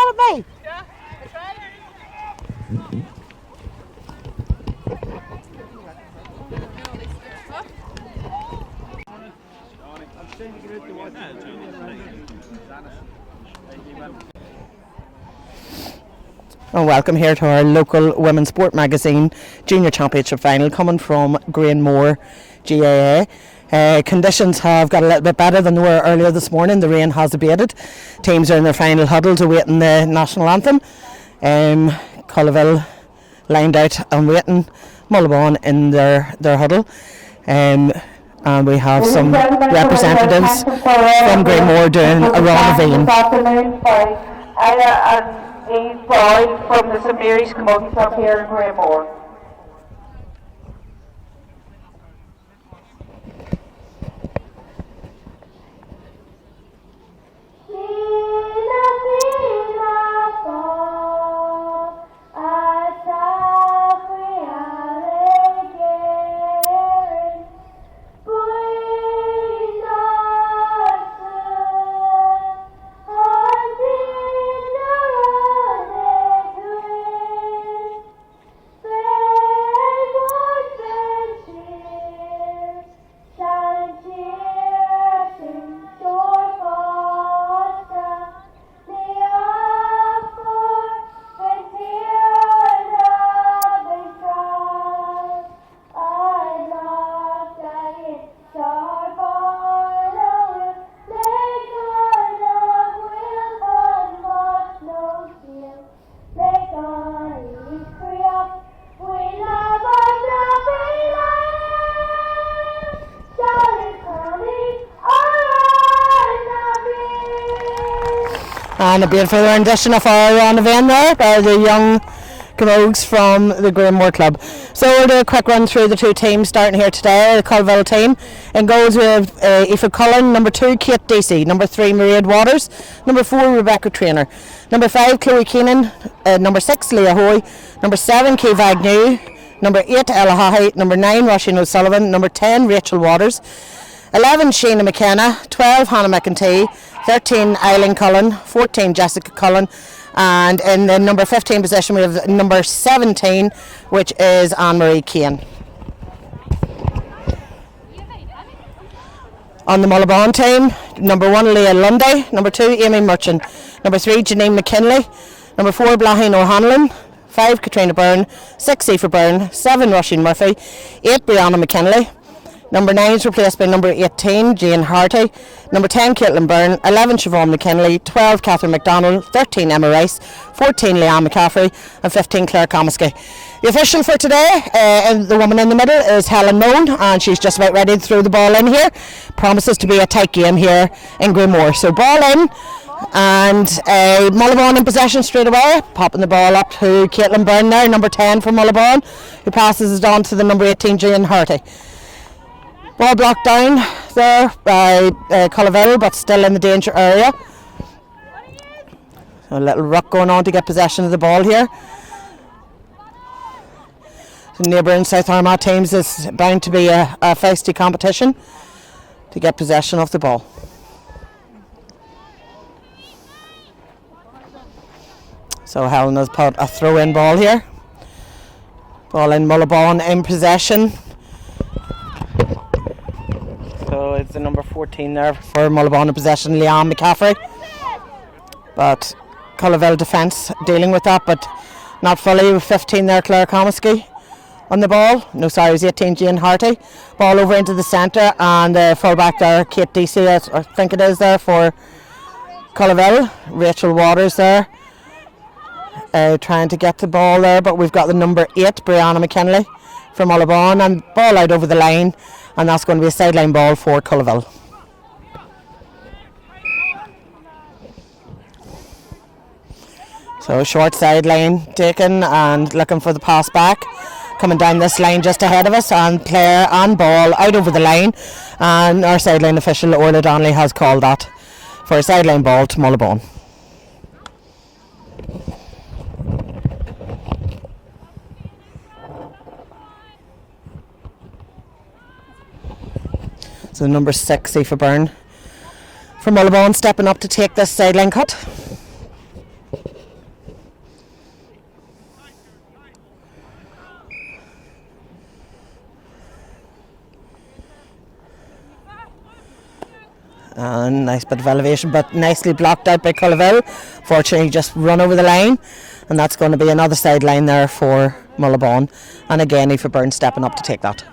at me. And welcome here to our local Women's Sport Magazine Junior Championship final coming from Greenmore GAA. Conditions have got a little bit better than they were earlier this morning. The rain has abated. Teams are in their final huddles awaiting the national anthem. Culloville lined out and waiting. Mullaghbawn in their huddle. And we have some representatives from Greenmore doing a round of He's boy from the St Mary's Camogie Club here in Greenmore. And a beautiful rendition of our round of end there by the young Camogues from the Greenmore Club. So we'll do a quick run through the two teams starting here today. The Culloville team in goals we have Aoife Cullen, number 2 Kate Deasy, number 3 Mairead Waters, number 4 Rebecca Traynor, number 5 Chloe Keenan, number 6 Leah Hoy, number 7 Kay Agnew, number 8 Ella Hahi, number 9 Roisin O'Sullivan, number 10 Rachel Waters, 11 Sheena McKenna, 12 Hannah McEntee, 13 Eileen Cullen, 14 Jessica Cullen, and in the number 15 position we have number 17, which is Anne-Marie Kane. On the Mullaghbawn team, number 1 Leah Lundy, number 2 Amy Merchant, number 3 Janine McKinley, number 4 Blahin O'Hanlon, 5 Katrina Byrne, 6 Aoife Byrne, 7 Roisin Murphy, 8 Brianna McKinley. Number 9 is replaced by number 18, Jane Harty. Number 10, Caitlin Byrne. 11, Siobhan McKinley. 12, Catherine McDonald. 13, Emma Rice. 14, Leanne McCaffrey. And 15, Claire Comiskey. The official for today, the woman in the middle, is Helen Moan, and she's just about ready to throw the ball in here. Promises to be a tight game here in Greenmore. So ball in, and Mullaghbawn in possession straight away. Popping the ball up to Caitlin Byrne there, number 10 for Mullaghbawn, who passes it on to the number 18, Jane Harty. Ball blocked down there by Culloville, but still in the danger area. So a little ruck going on to get possession of the ball here. The neighbouring South Armagh teams is bound to be a feisty competition to get possession of the ball. So Helen has put a throw-in ball here. Ball in Mullaghbawn in possession. So it's the number 14 there for Mullaghbawn in possession, Leanne McCaffrey. But Culloville defence dealing with that, but not fully, with 15 there, Claire Comiskey on the ball. No, sorry, it was 18, Jane Harty. Ball over into the centre, and the full-back there, Kate Deasy, I think it is there for Culloville. Rachel Waters there, trying to get the ball there, but we've got the number 8, Brianna McKinley from Mullaghbawn, and ball out over the line. And that's going to be a sideline ball for Culloville. So short sideline taken and looking for the pass back. Coming down this line just ahead of us, and player and ball out over the line. And our sideline official, Orla Donnelly, has called that for a sideline ball to Mullaghbawn. So number 6, Aoife Byrne from Mullaghbawn, stepping up to take this sideline cut. And nice bit of elevation, but nicely blocked out by Culloville. Fortunately, just run over the line, and that's going to be another sideline there for Mullaghbawn. And again, Aoife Byrne stepping up to take that.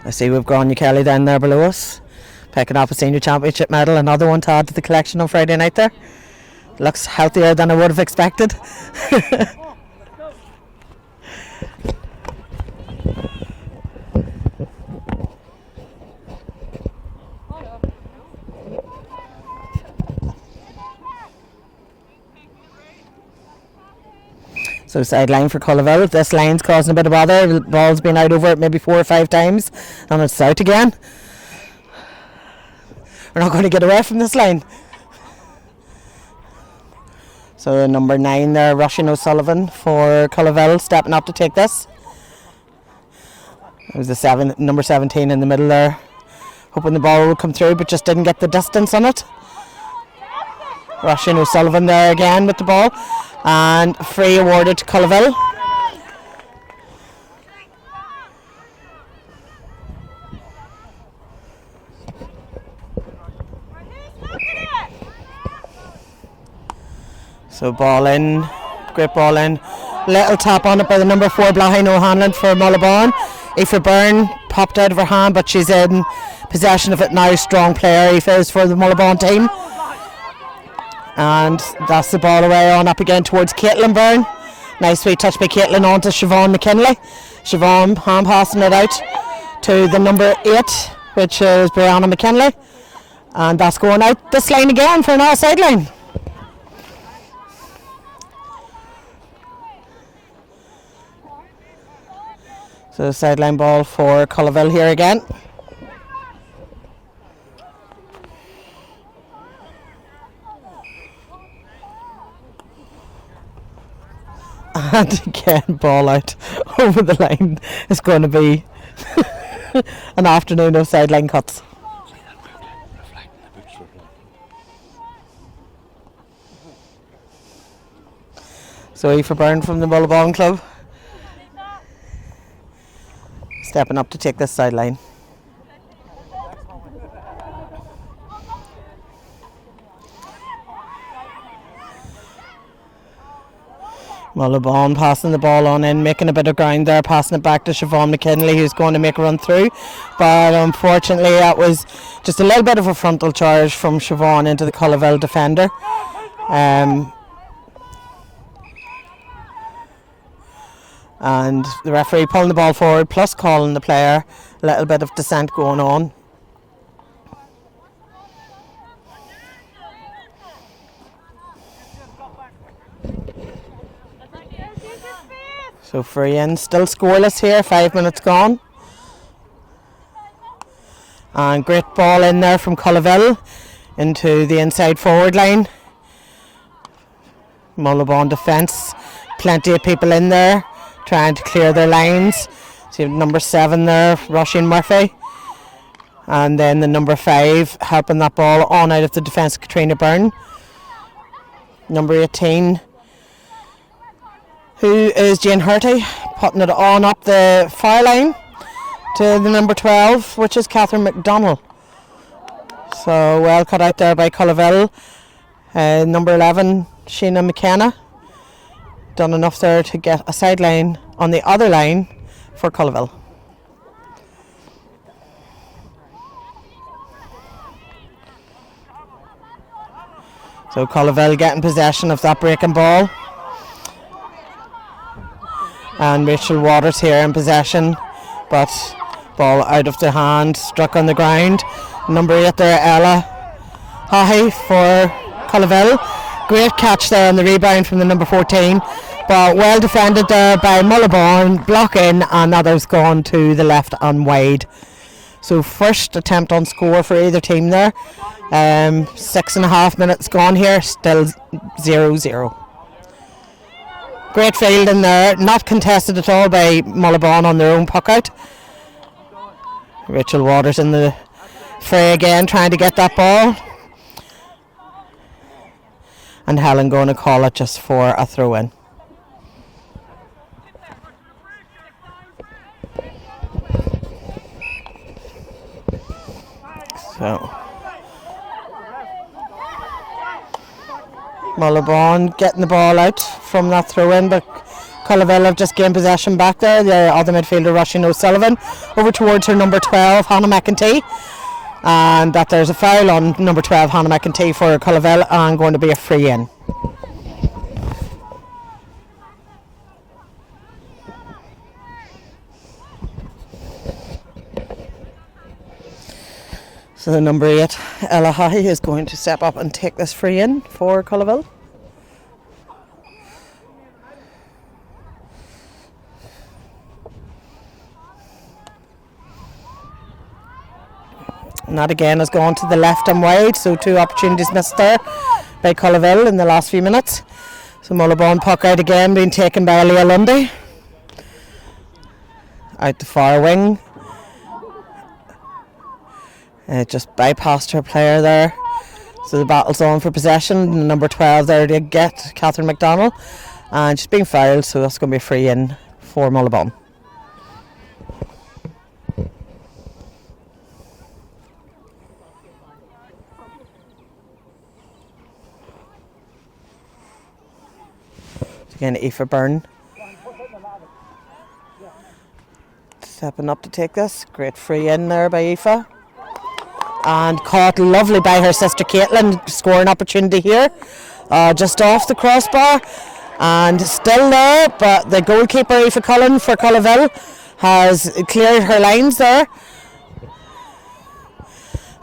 I see we've Grania Kelly down there below us, picking up a senior championship medal, another one to add to the collection on Friday night there. Looks healthier than I would have expected. So sideline for Culloville. This line's causing a bit of bother. The ball's been out over it maybe 4 or 5 times, and it's out again. We're not going to get away from this line. So number 9 there, Roisin O'Sullivan for Culloville, stepping up to take this. It was the number 17 in the middle there, hoping the ball would come through, but just didn't get the distance on it. Roisin O'Sullivan there again with the ball, and free awarded to Culloville. So ball in, great ball in. Little tap on it by the number 4 Blahin O'Hanlon for Mullaghbawn. Aoife Byrne popped out of her hand, but she's in possession of it now. Strong player Aoife is for the Mullaghbawn team. And that's the ball away on up again towards Caitlin Byrne. Nice sweet touch by Caitlin on to Siobhan McKinley. Siobhan hand passing it out to the number 8, which is Brianna McKinley. And that's going out this line again for another sideline. So sideline ball for Culloville here again. And again, ball out over the line. It's going to be an afternoon of sideline cuts. So Aoife Byrne from the Mullaghbawn club stepping up to take this sideline. Mullaghbawn passing the ball on in, making a bit of ground there, passing it back to Siobhan McKinley, who's going to make a run through. But unfortunately, that was just a little bit of a frontal charge from Siobhan into the Culloville defender. And the referee pulling the ball forward, plus calling the player. A little bit of dissent going on. So free in, still scoreless here, 5 minutes gone. And great ball in there from Culloville into the inside forward line. Mullaghbawn defence, plenty of people in there trying to clear their lines. So number 7 there, Roisin Murphy. And then the number 5 helping that ball on out of the defence, Katrina Byrne. Number 18, who is Jane Hurty, putting it on up the far line to the number 12, which is Catherine McDonnell. So well cut out there by Culloville. Number 11, Sheena McKenna, done enough there to get a sideline on the other line for Culloville. So Culloville getting possession of that breaking ball. And Rachel Waters here in possession, but ball out of the hand, struck on the ground. Number 8 there, Ella Hahi for Culloville. Great catch there on the rebound from the number 14, but well defended there by Mullaghbawn, block in, and others gone to the left and wide. So first attempt on score for either team there. 6.5 minutes gone here, still 0-0. Great field in there, not contested at all by Mullaghbawn on their own puck out. Rachel Waters in the fray again, trying to get that ball. And Helen going to call it just for a throw in. So Mullaghbawn getting the ball out from that throw-in, but Culloville have just gained possession back there. The other midfielder, Roisin O'Sullivan, over towards her number 12, Hannah McEntee. And that there's a foul on number 12, Hannah McEntee, for Culloville, and going to be a free in. So the number 8, Ella High, is going to step up and take this free in for Culloville. And that again has gone to the left and wide, so 2 opportunities missed there by Culloville in the last few minutes. So Mullaghbawn puck out again, being taken by Leah Lundy. Out the far wing. Just bypassed her player there. So the battle's on for possession. Number 12 there to get Catherine McDonald. And she's being fouled, so that's going to be a free in for Mullaghbawn. Again, Aoife Byrne stepping up to take this. Great free in there by Aoife. And caught lovely by her sister Caitlin. Scoring opportunity here. Just off the crossbar. And still there, but the goalkeeper, Aoife Cullen for Culloville, has cleared her lines there.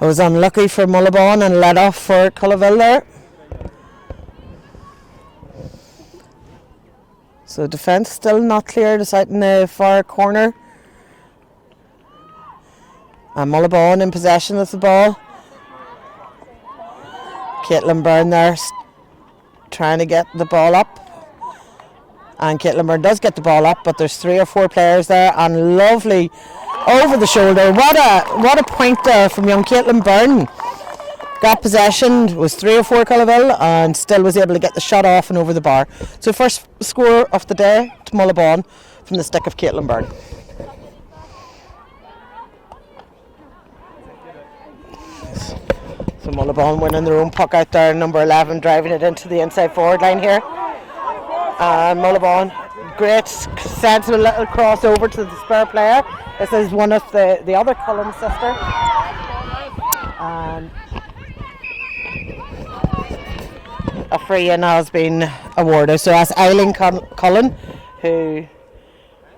It was unlucky for Mullaghbawn and let off for Culloville there. So defence still not cleared. It's out in the far corner. And Mullaghbawn in possession of the ball. Caitlin Byrne there trying to get the ball up. And Caitlin Byrne does get the ball up, but there's 3 or 4 players there, and lovely over the shoulder. What a point there from young Caitlin Byrne. Got possession, was 3 or 4 Culloville, and still was able to get the shot off and over the bar. So first score of the day to Mullaghbawn from the stick of Caitlin Byrne. So Mullaghbawn winning their own puck out there, number 11 driving it into the inside forward line here. And Mullaghbawn, great sensible little crossover to the spare player. This is one of the other Cullen sister. And a free in has been awarded. So that's Eileen Cullen, who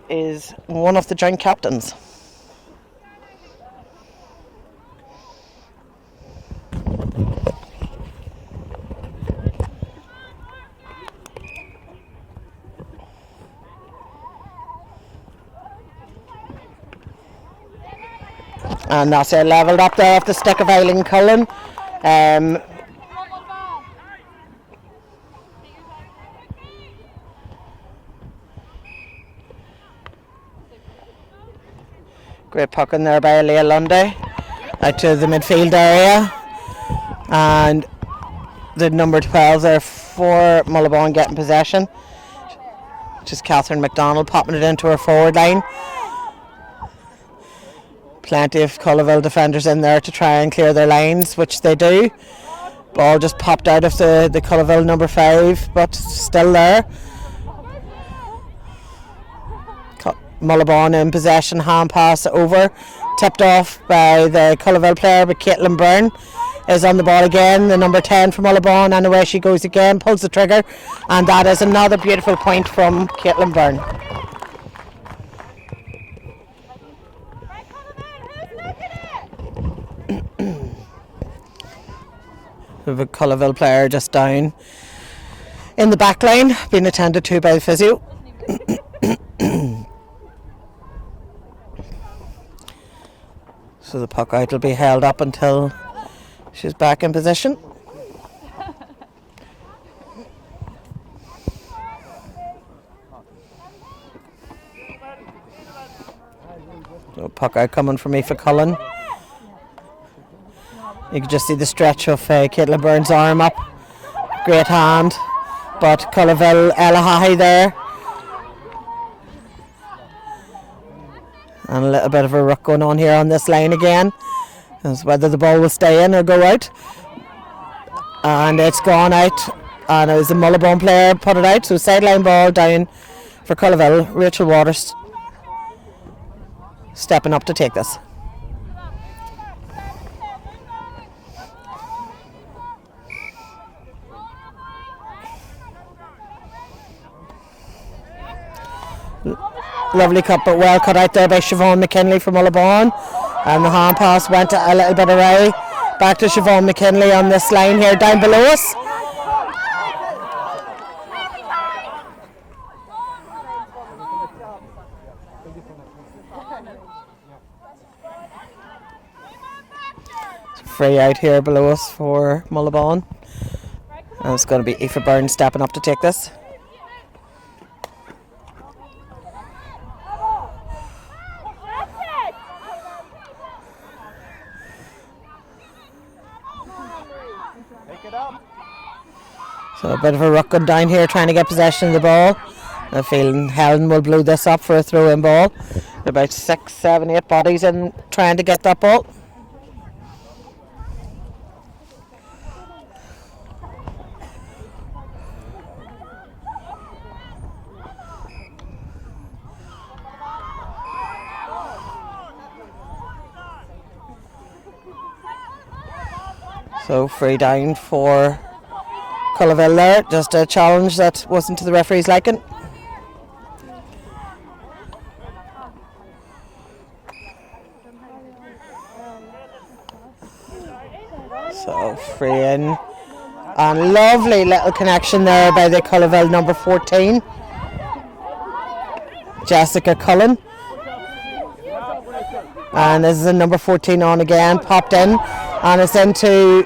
is one of the joint captains. And that's it, levelled up there off the stick of Eileen Cullen. Great puck in there by Leah Lundy out to the midfield area. And the number 12 there for Mullaghbawn getting possession. Just Catherine McDonald popping it into her forward line. Plenty of Culloville defenders in there to try and clear their lines, which they do. Ball just popped out of the Culloville number 5, but still there. Mullaghbawn in possession, hand pass over, tipped off by the Culloville player, but Caitlin Byrne is on the ball again, the number 10 from Mullaghbawn, and away she goes again, pulls the trigger, and that is another beautiful point from Caitlin Byrne. We have a Culloville player just down in the back line, being attended to by the physio. So the puck out will be held up until she's back in position. So puck out coming from Aoife Cullen. You can just see the stretch of Caitlin Byrne's arm up. Great hand. But Culloville, Ella High there. And a little bit of a ruck going on here on this line again. As whether the ball will stay in or go out. And it's gone out. And it was the Mullaghbawn player put it out. So sideline ball down for Culloville. Rachel Waters stepping up to take this. Lovely cut, but well cut out there by Siobhan McKinley from Mullaghbawn. And the hand pass went a little bit away. Back to Siobhan McKinley on this line here down below us. Free out here below us for Mullaghbawn. And it's going to be Aoife Byrne stepping up to take this. So a bit of a ruck going down here, trying to get possession of the ball. I'm feeling Helen will blow this up for a throw-in ball. About 6, 7, 8 bodies in trying to get that ball. So free down for Culloville there, just a challenge that wasn't to the referee's liking. So free in, and lovely little connection there by the Culloville number 14, Jessica Cullen. And this is a number 14 on again, popped in, and it's into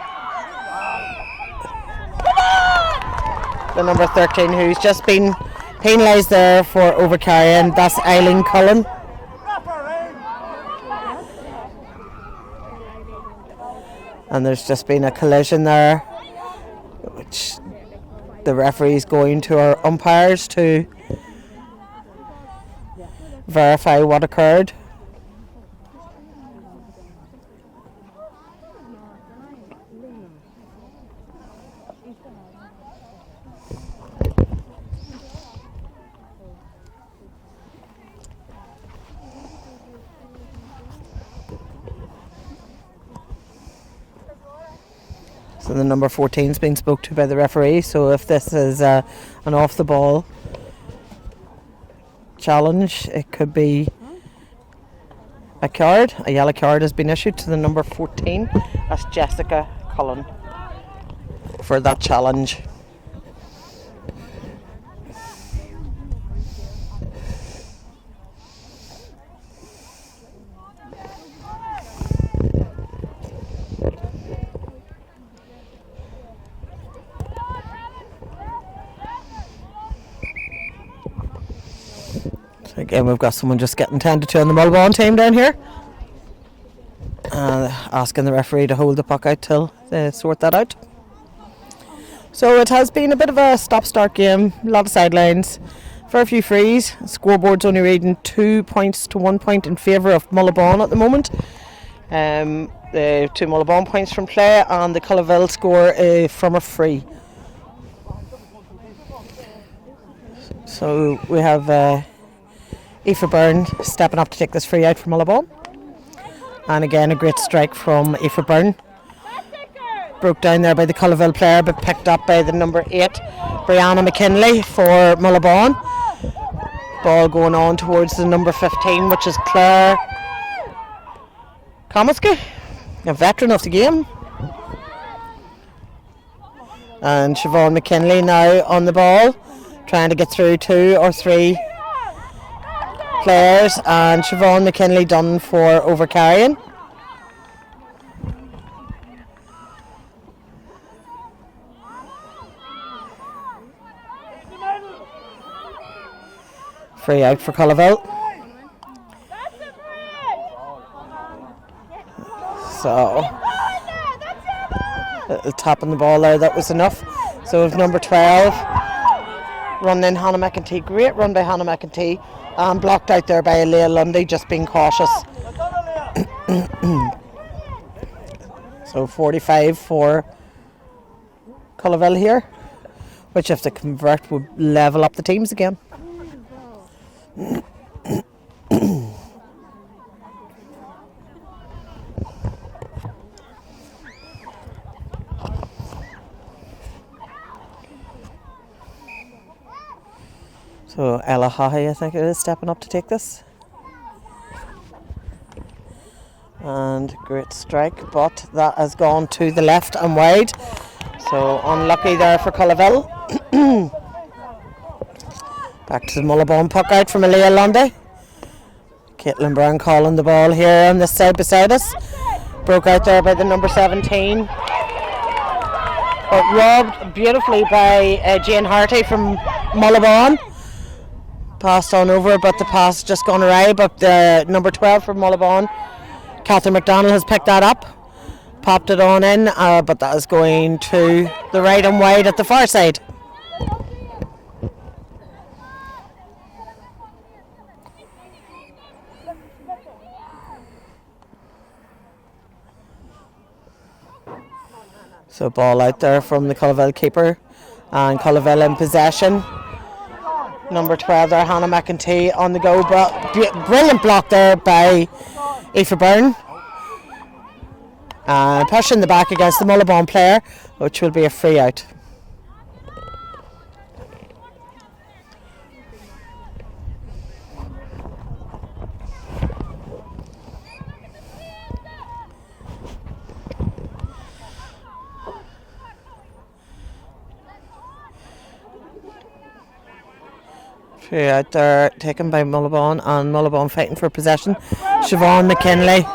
the number 13, who's just been penalised there for overcarrying. That's Eileen Cullen. And there's just been a collision there, which the referee's going to our umpires to verify what occurred. So the number 14's been spoke to by the referee, so if this is an off the ball challenge, it could be a card. A yellow card has been issued to the number 14. That's Jessica Cullen for that challenge. Again, we've got someone just getting tended to on the Mullaghbawn team down here, asking the referee to hold the puck out till they sort that out. So it has been a bit of a stop-start game, a lot of sidelines, for a few frees. Scoreboard's only reading 2 points to 1 point in favour of Mullaghbawn at the moment. The 2 Mullaghbawn points from play, and the Culloville score from a free. So we have Aoife Byrne stepping up to take this free out from Mullaghbawn. And again, a great strike from Aoife Byrne. Broke down there by the Culloville player, but picked up by the number 8, Brianna McKinley for Mullaghbawn. Ball going on towards the number 15, which is Claire Comiskey, a veteran of the game. And Siobhan McKinley now on the ball, trying to get through 2 or 3 players, and Siobhan McKinley done for overcarrying. Free out for Culloville. So tapping the ball there, that was enough. So with number 12 run in Hannah McEntee, great run by Hannah McEntee, and blocked out there by Leah Lundy, just being cautious. So 45 for Culloville here, which if they convert would level up the teams again. So Ella Hahi, I think it is, stepping up to take this. And great strike, but that has gone to the left and wide. So unlucky there for Culloville. Back to the Mullaghbawn puck out from Leah Lundy. Caitlin Brown calling the ball here on this side beside us. Broke out there by the number 17. But robbed beautifully by Jane Harty from Mullaghbawn. Passed on over, but the pass just gone awry. But the number 12 from Mullaghbawn, Catherine McDonald, has picked that up. Popped it on in, but that is going to the right and wide at the far side. So ball out there from the Culloville keeper, and Culloville in possession. Number 12 there, Hannah McEntee on the go. Brilliant block there by Aoife Byrne. And pushing the back against the Mullaghbawn player, which will be a free out. Free out there taken by Mullaghbawn, and Mullaghbawn fighting for possession. Siobhan McKinley.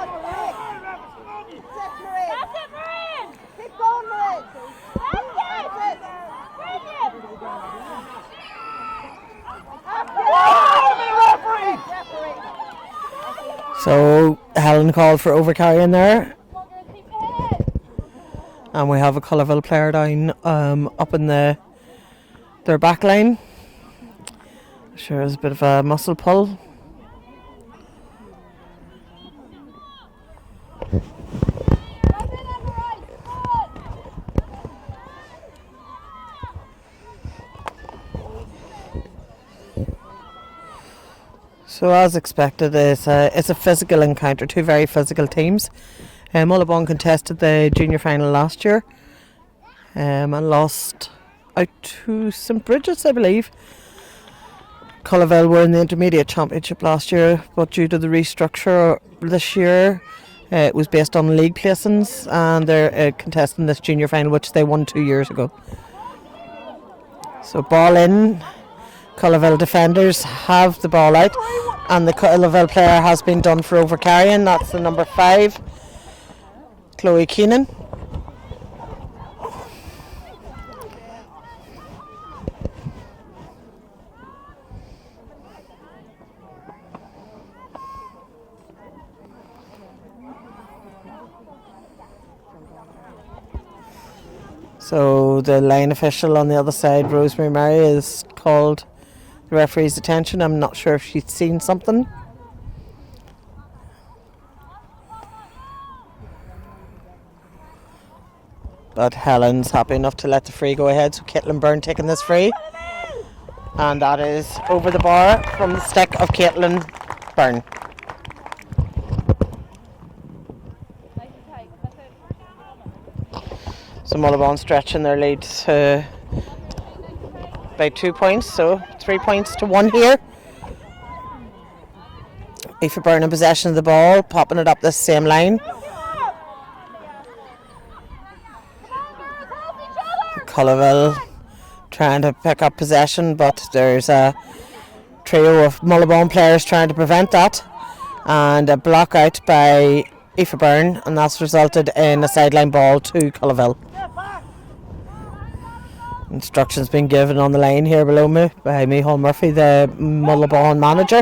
So Helen called for overcarrying there, and we have a Culloville player down up in their back line. Sure is a bit of a muscle pull. So as expected, it's a physical encounter, two very physical teams. Mullaghbawn contested the junior final last year and lost out to St Bridget's, I believe. Culloville were in the intermediate championship last year, but due to the restructure this year, it was based on league placings, and they're contesting this junior final, which they won 2 years ago. So ball in. Culloville defenders have the ball out, and the Culloville player has been done for overcarrying. That's the number 5, Chloe Keenan. So the line official on the other side, Rosemary Murray, has called the referee's attention. I'm not sure if she's seen something. But Helen's happy enough to let the free go ahead, so Caitlin Byrne taking this free. And that is over the bar from the stick of Caitlin Byrne. So Mullaghbawn stretching their lead by 2 points, so 3 points to 1 here. Aoife Byrne in possession of the ball, popping it up this same line. Culloville trying to pick up possession, but there's a trio of Mullaghbawn players trying to prevent that, and a block out by Aoife Byrne, and that's resulted in a sideline ball to Culloville. Instructions being given on the line here below me by Micheál Murphy, the Mullaghbawn manager.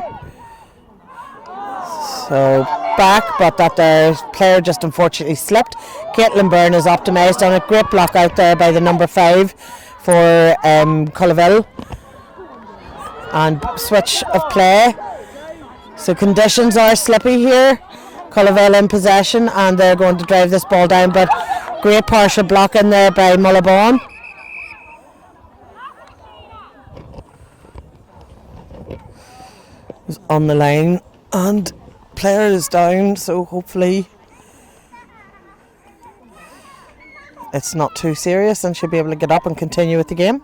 So back, but that their player just unfortunately slipped. Caitlin Byrne is optimised on a great block out there by the number 5 for Culloville. And switch of play. So conditions are slippy here. Culloville in possession, and they're going to drive this ball down, but Great partial block in there by Mullaghbawn. Is on the line and player is down, so hopefully it's not too serious and she'll be able to get up and continue with the game.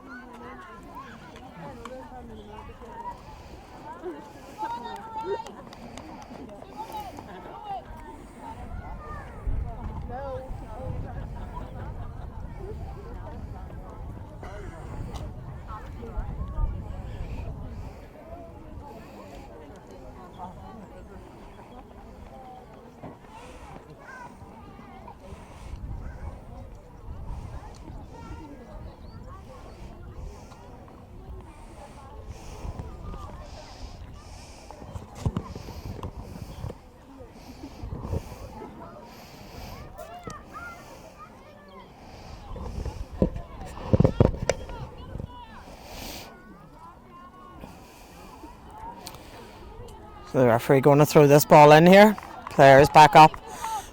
So the referee going to throw this ball in here. Players back up.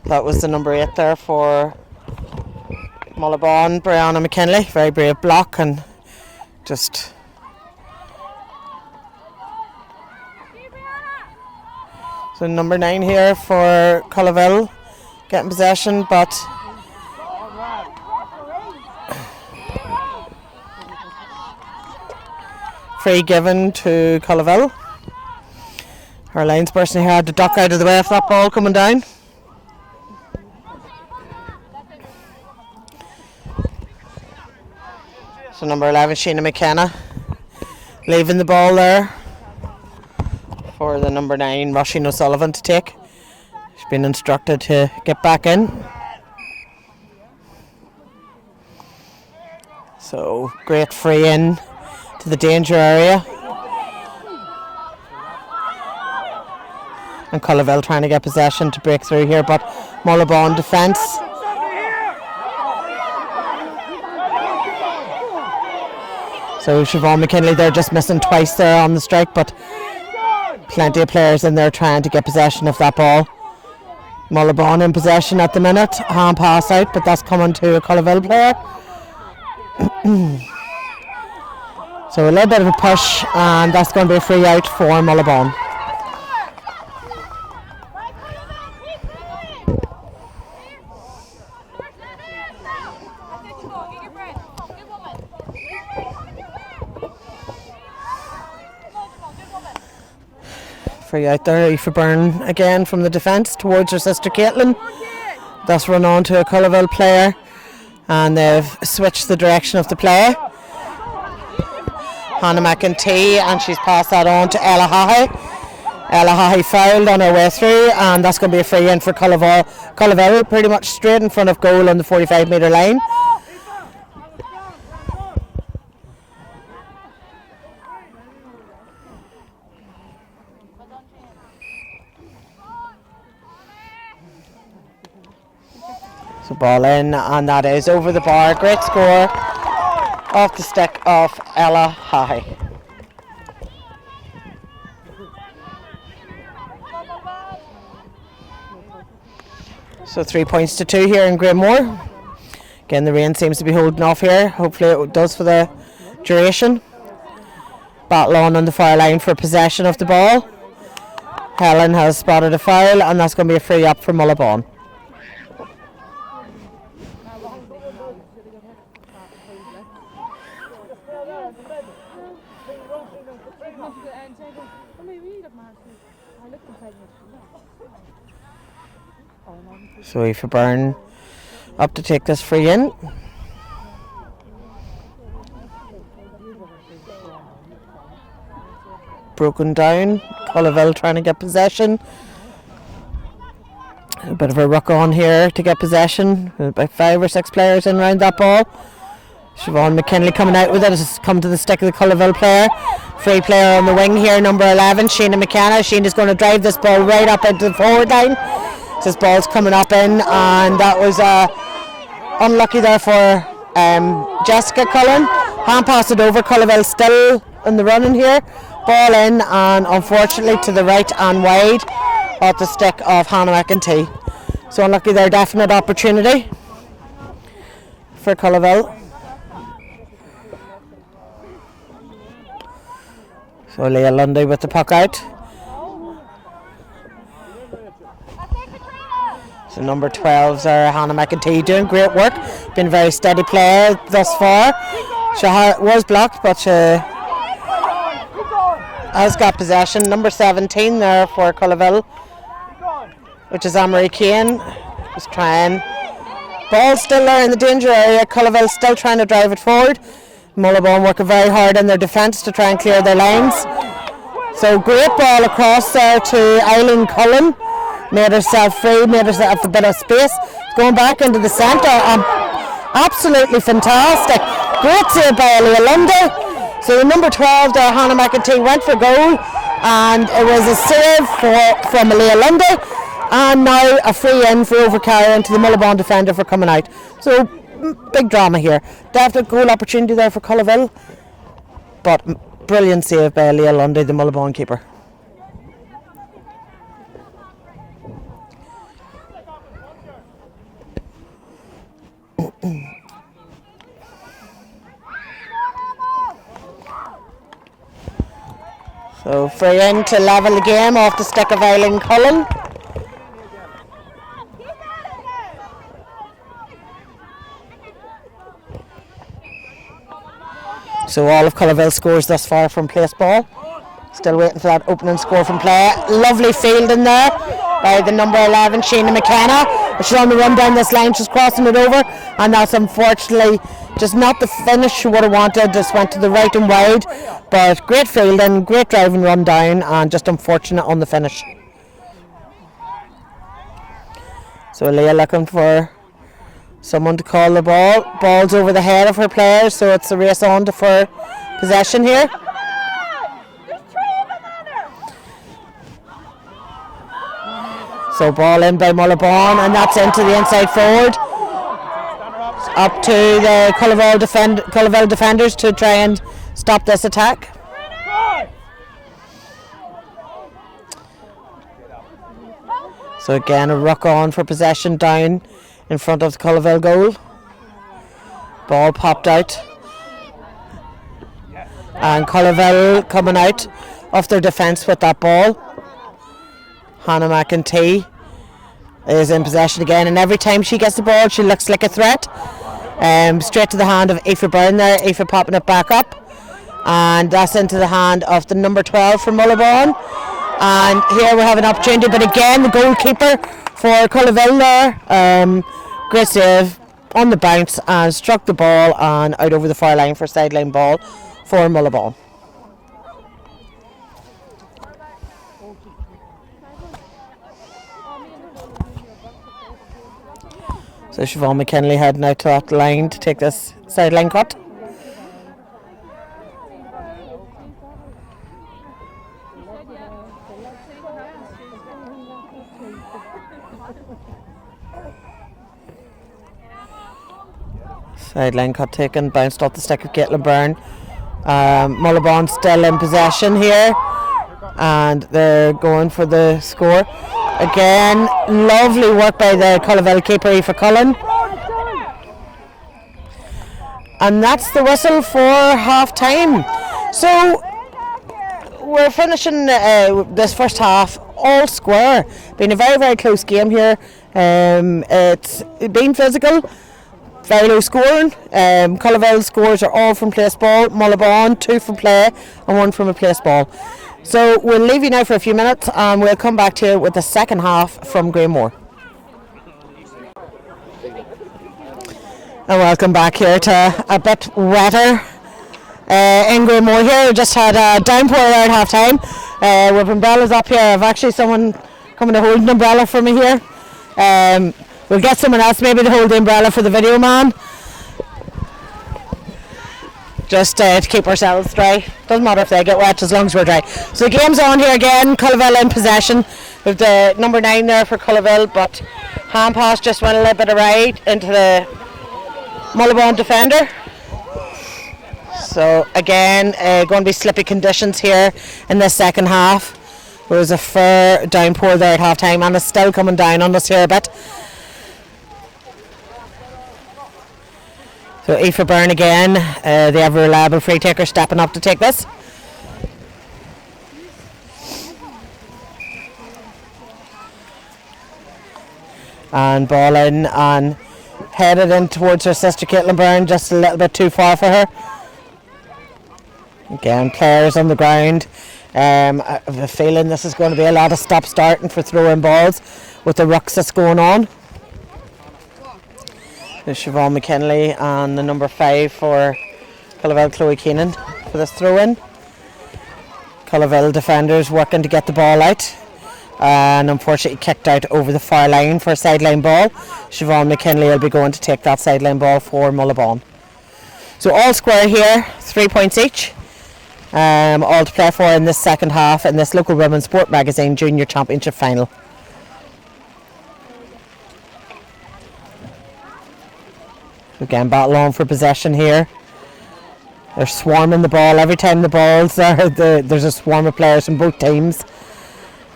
That was the number 8 there for Mullaghbawn, Brianna McKinley. Very brave block and just so number 9 here for Culloville getting possession, but free given to Culloville. Our lines person here had to duck out of the way of that ball coming down. So number 11, Sheena McKenna, leaving the ball there for the number 9, Roisin O'Sullivan, to take. She's been instructed to get back in. So great free in to the danger area. And Culloville trying to get possession to break through here, but Mullaghbawn defence. So Siobhan McKinley there just missing twice there on the strike, but plenty of players in there trying to get possession of that ball. Mullaghbawn in possession at the minute, hand pass out, but that's coming to a Culloville player. So a little bit of a push, and that's going to be a free out for Mullaghbawn. Free out there, Aoife Byrne again from the defence towards her sister Caitlin. That's run on to a Culloville player, and they've switched the direction of the play. Hannah McEntee, and she's passed that on to Ella Hahey. Ella Hahey fouled on her way through, and that's going to be a free in for Culloville, pretty much straight in front of goal on the 45-metre line. So ball in, and that is over the bar. Great score off the stick of Ella Hahey. So 3 points to 2 here in Grenmore. Again, the rain seems to be holding off here. Hopefully it does for the duration. Battle on the far line for possession of the ball. Helen has spotted a foul, and that's going to be a free up for Mullaghbawn. So Aoife Byrne up to take this free in. Broken down. Culloville trying to get possession. A bit of a ruck on here to get possession. About 5 or 6 players in around that ball. Siobhan McKinley coming out with it. It's come to the stick of the Culloville player. Free player on the wing here, number 11, Sheena McKenna. Sheena's going to drive this ball right up into the forward line. This ball's coming up in, and that was unlucky there for Jessica Cullen. Hand pass it over. Culloville still in the running here. Ball in, and unfortunately to the right and wide off the stick of Hannah McEntee. So unlucky there, definite opportunity. for Culloville. So Leah Lundy with the puck out. So number 12's are Hannah McEntee, doing great work. Been a very steady player thus far. She was blocked, but she has got possession. Number 17 there for Culloville, which is Anne-Marie Kane. Just trying. Ball still there in the danger area. Culloville still trying to drive it forward. Mullaghbawn working very hard in their defence to try and clear their lines. So great ball across there to Eileen Cullen. Made herself free, made herself a bit of space. Going back into the centre. Absolutely fantastic. Great save by Leah Lundy. So the number 12 there, Hannah McEntee, went for goal. And it was a save from Leah Lundy. And now a free in for overcarry into the Mullaghbawn defender for coming out. So big drama here. Definite goal opportunity there for Culloville. But brilliant save by Leah Lundy, the Mullaghbawn keeper. So free in to level the game off the stick of Eileen Cullen. So all of Culloville scores thus far from place ball. Still waiting for that opening score from play. Lovely fielding there by the number 11, Sheena McKenna. She's on the run down this line, she's crossing it over, and that's unfortunately just not the finish she would have wanted. Just went to the right and wide, but great fielding, great driving run down, and just unfortunate on the finish. So Leah looking for someone to call the ball. Ball's over the head of her players, so it's a race on for possession here. So ball in by Mullaghbawn, and that's into the inside forward. Up to the Culloville defenders to try and stop this attack. So again a ruck on for possession down in front of the Culloville goal. Ball popped out. And Culloville coming out of their defence with that ball. Hannah McEntee is in possession again, and every time she gets the ball she looks like a threat. Straight to the hand of Aoife Byrne there. Aoife popping it back up, and that's into the hand of the number 12 from Mullaghbawn. And here we have an opportunity, but again the goalkeeper for Culloville there, great save on the bounce and struck the ball and out over the far line for sideline ball for Mullaghbawn. So Siobhan McKinley heading out to that line to take this sideline cut. Sideline cut taken, bounced off the stick of Caitlin Byrne. Mullaghbawn still in possession here, and they're going for the score. Again, lovely work by the Culloville keeper Aoife Cullen. And that's the whistle for half time. So we're finishing this first half all square. Been a very, very close game here. It's been physical, very low scoring. Culloville scores are all from place ball. Mullaghbawn 2 from play and 1 from a place ball. So we'll leave you now for a few minutes and we'll come back to you with the second half from Greenmore. And welcome back here to a bit wetter in Greenmore here. We just had a downpour there at half time. With umbrellas up here. I've actually someone coming to hold an umbrella for me here. We'll get someone else maybe to hold the umbrella for the video man. Just to keep ourselves dry. Doesn't matter if they get wet as long as we're dry. So the game's on here again. Culloville in possession with the number 9 there for Culloville, but hand pass just went a little bit right into the Mullaghbawn defender. So again, going to be slippy conditions here in the second half. There was a fair downpour there at half time and it's still coming down on us here a bit. So Aoife Byrne again, the ever reliable free taker, stepping up to take this. And ball in and headed in towards her sister Caitlin Byrne, just a little bit too far for her. Again, players on the ground. I have a feeling this is going to be a lot of stop-starting for throwing balls with the rucks that's going on. There's Siobhan McKinley and the number 5 for Culloville, Chloe Keenan, for this throw-in. Culloville defenders working to get the ball out, and unfortunately kicked out over the far line for a sideline ball. Siobhan McKinley will be going to take that sideline ball for Mullaghbawn. So all square here, 3 points each. All to play for in this second half in this local women's sport magazine junior championship final. Again, battle on for possession here. They're swarming the ball every time the ball's there. There's a swarm of players from both teams.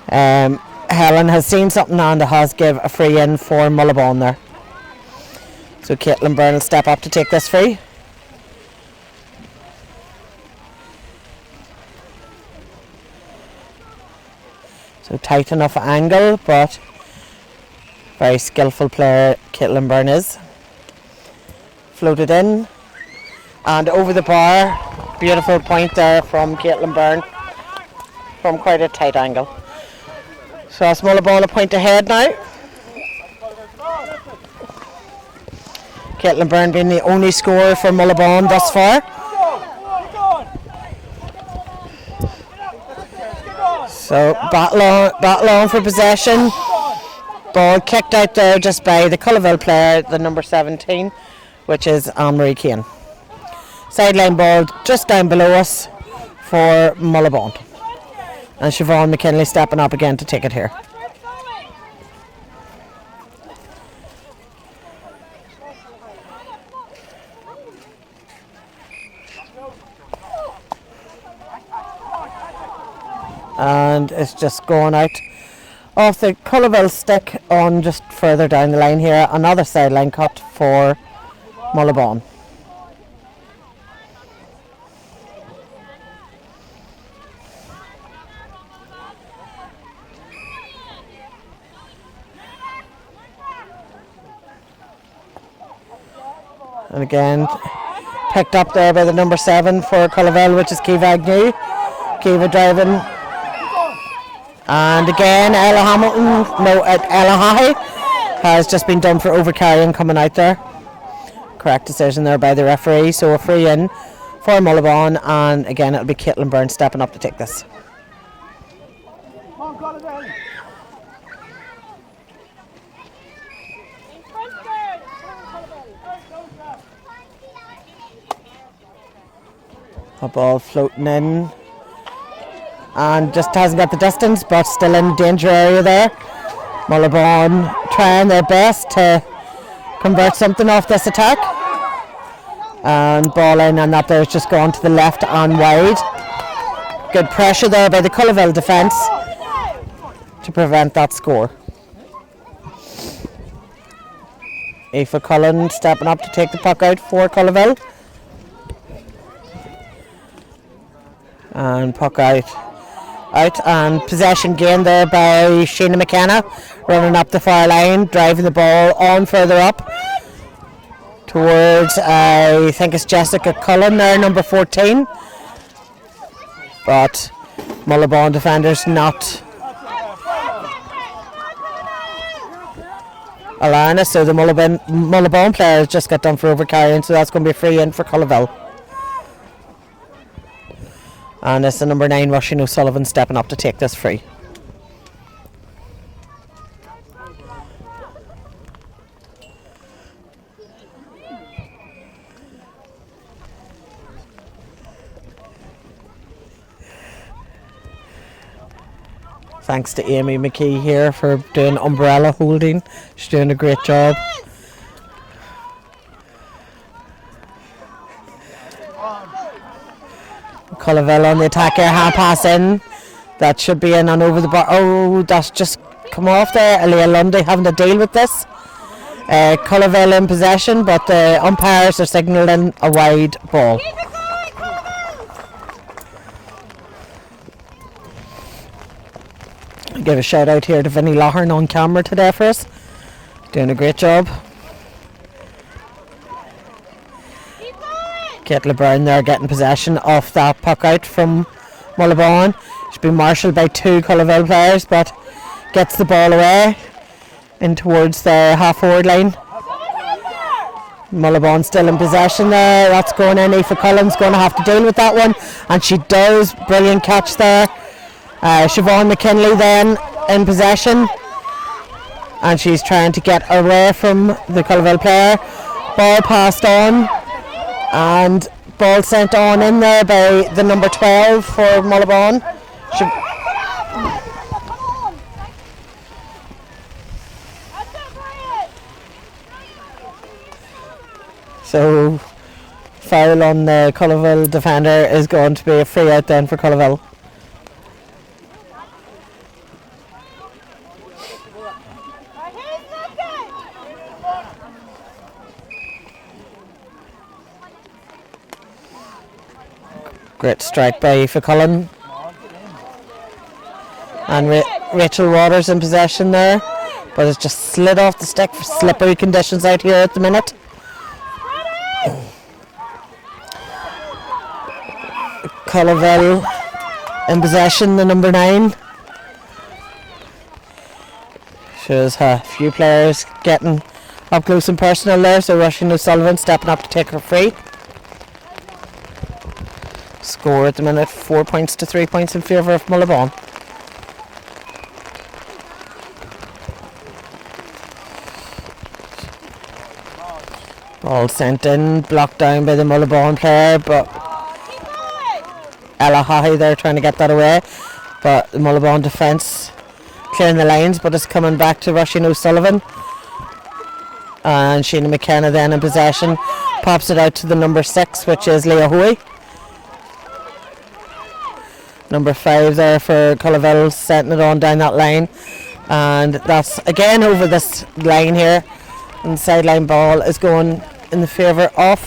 Helen has seen something and has give a free in for Mullaghbawn there. So Caitlin Byrne will step up to take this free. So tight enough angle, but very skillful player Caitlin Byrne is. Floated in and over the bar. Beautiful point there from Caitlin Byrne from quite a tight angle. So that's Mullaghbawn a point ahead now. Caitlin Byrne being the only scorer for Mullaghbawn thus far. So battle on for possession. Ball kicked out there just by the Culloville player, the number 17, which is Anne-Marie Kane. Sideline ball just down below us for Mullaghbawn. And Siobhan McKinley stepping up again to take it here. And it's just going out off the Culloville stick on just further down the line here. Another sideline cut for Mullaghbawn. And again, picked up there by the number 7 for Culloville, which is Kiva Agnew. Kiva driving. And again, Ella Hahi has just been done for overcarrying coming out there. Correct decision there by the referee. So a free in for Mullaghbawn, and again it'll be Caitlin Byrne stepping up to take this. A ball floating in. And just hasn't got the distance, but still in the danger area there. Mullaghbawn trying their best to convert something off this attack. And ball in, and that there's just gone to the left and wide. Good pressure there by the Culloville defence to prevent that score. Aoife Cullen stepping up to take the puck out for Culloville. And puck out and possession gained there by Sheena McKenna, running up the far line, driving the ball on further up towards I think it's Jessica Cullen there, number 14, but Mullaghbawn defenders not allowing it, so the Mullaghbawn players just got done for overcarrying, so that's going to be a free in for Culloville. And it's the number 9, Roisin O'Sullivan, stepping up to take this free. Thanks to Amy McKee here for doing umbrella holding. She's doing a great job. Culloville on the attack here, hand pass in. That should be in and over the bar. Oh, that's just come off there. Aaliyah Lundy having to deal with this. Culloville in possession, but the umpires are signalling a wide ball. I'll give a shout out here to Vinnie Lahern on camera today for us. Doing a great job. Caitlin Brown there getting possession of that puck out from Mullaghbawn. She's been marshalled by 2 Culloville players, but gets the ball away in towards the half-forward line. Mullaghbawn still in possession there. That's going in. Aoife Cullen's going to have to deal with that one, and she does. Brilliant catch there. Siobhan McKinley then in possession, and she's trying to get away from the Culloville player. Ball passed on, and ball sent on in there by the number 12 for Mullaghbawn. So foul on the Culloville defender is going to be a free out then for Culloville. Great strike by Aoife Cullen. And Rachel Waters in possession there, but it's just slid off the stick for slippery conditions out here at the minute. Culloville in possession, the number 9. Shows a few players getting up close and personal there, so Roisin O'Sullivan stepping up to take her free. Score at the minute 4 points to 3 points in favour of Mullaghbawn. Ball sent in, blocked down by the Mullaghbawn player, but Ella Haughey there trying to get that away, but the Mullaghbawn defence clearing the lines, but it's coming back to Roisin O'Sullivan, and Sheena McKenna then in possession, pops it out to the number 6, which is Leah Hoey. Number 5 there for Culloville, setting it on down that line, and that's again over this line here, and the sideline ball is going in the favour of,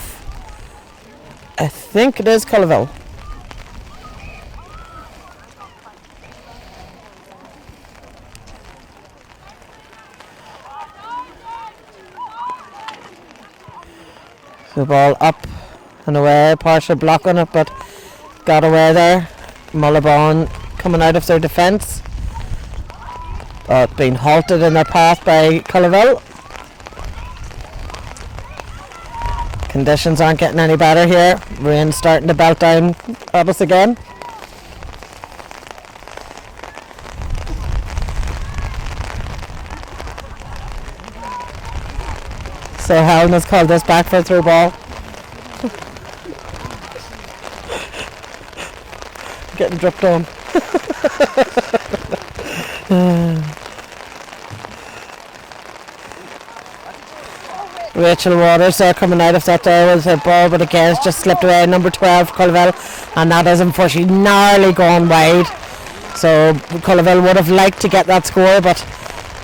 I think it is Culloville. The ball up and away, partial block on it, but got away there. Mullaghbawn coming out of their defence, but being halted in their path by Culloville. Conditions aren't getting any better here. Rain starting to belt down at us again. So Helen has called this back for a through ball. Getting dropped on. Rachel Waters there coming out of that there with a ball, but again it's just slipped away. Number 12 Culloville, and that has unfortunately narrowly gone wide. So Culloville would have liked to get that score, but